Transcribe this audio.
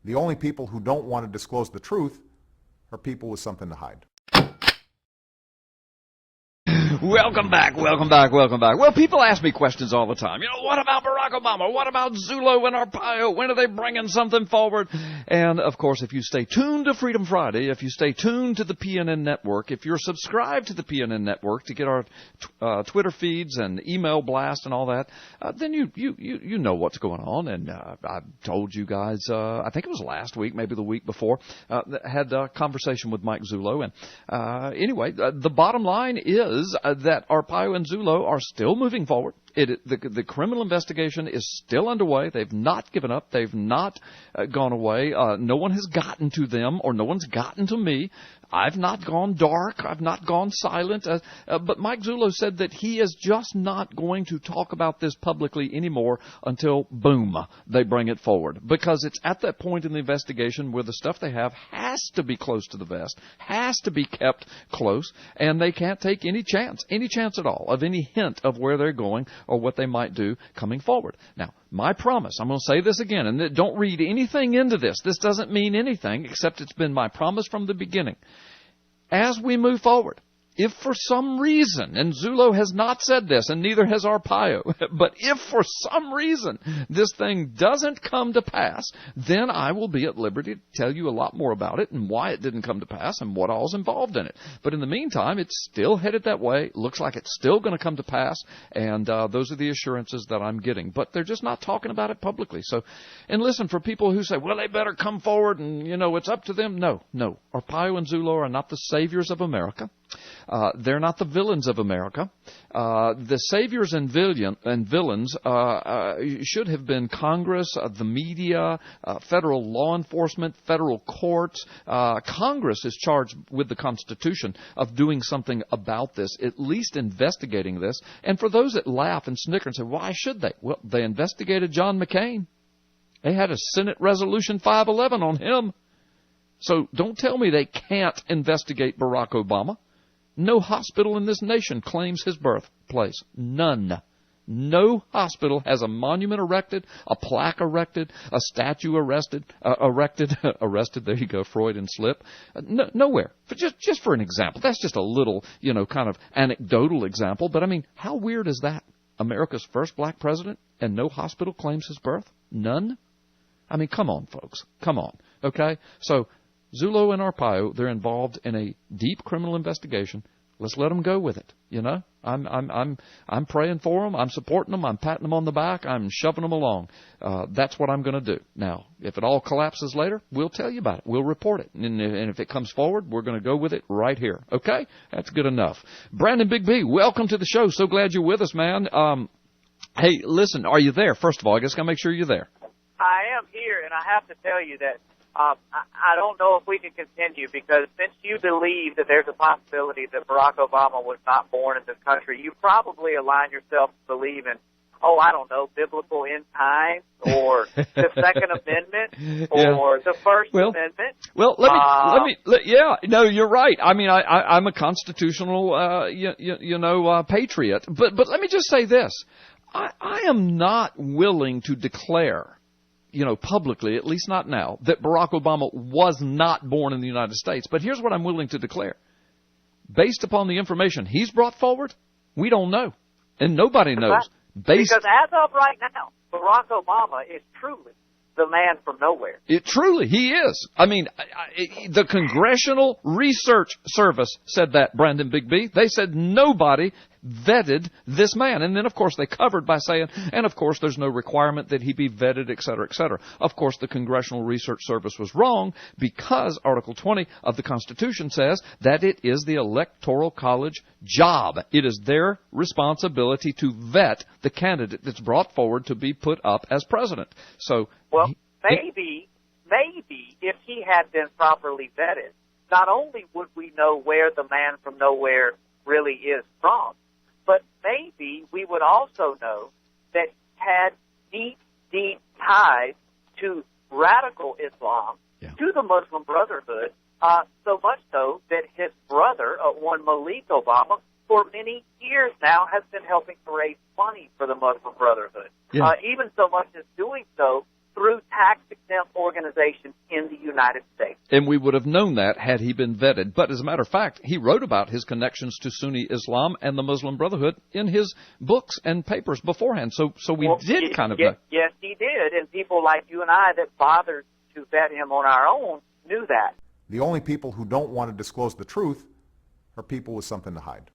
The only people who don't want to disclose the truth are people with something to hide. Welcome back. Well, people ask me questions all the time. What about Barack Obama? What about Zulo and Arpaio? When are they bringing something forward? And, of course, if you stay tuned to Freedom Friday, if you stay tuned to the PNN Network, if you're subscribed to the PNN Network to get our Twitter feeds and email blast and all that, then you know what's going on. And I've told you guys, I think it was last week, maybe the week before, had a conversation with Mike Zulo. And anyway, the bottom line is that Arpaio and Zulo are still moving forward. The criminal investigation is still underway. They've not given up. They've not gone away. No one has gotten to them, or no one's gotten to me. I've not gone dark. I've not gone silent. But Mike Zulo said that he is just not going to talk about this publicly anymore until, boom, they bring it forward. Because it's at that point in the investigation where the stuff they have has to be close to the vest, has to be kept close, and they can't take any chance at all of any hint of where they're going or what they might do coming forward. Now, my promise, I'm going to say this again, and don't read anything into this. This doesn't mean anything, except it's been my promise from the beginning. As we move forward, if for some reason, and Zulo has not said this, and neither has Arpaio, but if for some reason this thing doesn't come to pass, then I will be at liberty to tell you a lot more about it and why it didn't come to pass and what all's involved in it. But in the meantime, it's still headed that way. Looks like it's still going to come to pass, and those are the assurances that I'm getting. But they're just not talking about it publicly. So, and listen, for people who say, well, they better come forward and, it's up to them. No. Arpaio and Zulo are not the saviors of America. They're not the villains of America. The saviors and villains should have been Congress, the media, federal law enforcement, federal courts. Congress is charged with the Constitution of doing something about this, at least investigating this. And for those that laugh and snicker and say, why should they? Well, they investigated John McCain. They had a Senate Resolution 511 on him. So don't tell me they can't investigate Barack Obama. No hospital in this nation claims his birthplace. None. No hospital has a monument erected, a plaque erected, a statue erected. There you go, Freudian slip. Nowhere. Just for an example. That's just a little, kind of anecdotal example. But, how weird is that? America's first black president and no hospital claims his birth? None? Come on, folks. Come on. Okay? So, Zulo and Arpaio, they're involved in a deep criminal investigation. Let's let them go with it. I'm praying for them. I'm supporting them. I'm patting them on the back. I'm shoving them along. That's what I'm going to do. Now, if it all collapses later, we'll tell you about it. We'll report it. And if it comes forward, we're going to go with it right here. Okay? That's good enough. Brandon Big B, welcome to the show. So glad you're with us, man. Hey, listen, are you there? First of all, I guess I got to make sure you're there. I am here, and I have to tell you that I don't know if we can continue, because since you believe that there's a possibility that Barack Obama was not born in this country, you probably align yourself to believe in, biblical end times, or the Second Amendment, or the First Amendment. Well, no, you're right. I'm a constitutional, patriot. But let me just say this. I am not willing to declare, publicly, at least not now, that Barack Obama was not born in the United States. But here's what I'm willing to declare. Based upon the information he's brought forward, we don't know. And nobody knows. Because as of right now, Barack Obama is truly the man from nowhere. He is. The Congressional Research Service said that, Brandon Big B. They said nobody vetted this man. And then, of course, they covered by saying, and of course, there's no requirement that he be vetted, et cetera, et cetera. Of course, the Congressional Research Service was wrong, because Article 20 of the Constitution says that it is the Electoral College job. It is their responsibility to vet the candidate that's brought forward to be put up as president. So, maybe if he had been properly vetted, not only would we know where the man from nowhere really is from, but maybe we would also know that he had deep, deep ties to radical Islam, to the Muslim Brotherhood, so much so that his brother, one Malik Obama, for many years now has been helping to raise money for the Muslim Brotherhood. Even so much as doing so through tactics exempt organization in the United States. And we would have known that had he been vetted. But as a matter of fact, he wrote about his connections to Sunni Islam and the Muslim Brotherhood in his books and papers beforehand. So we did kind of know. Yes, he did. And people like you and I that bothered to vet him on our own knew that. The only people who don't want to disclose the truth are people with something to hide.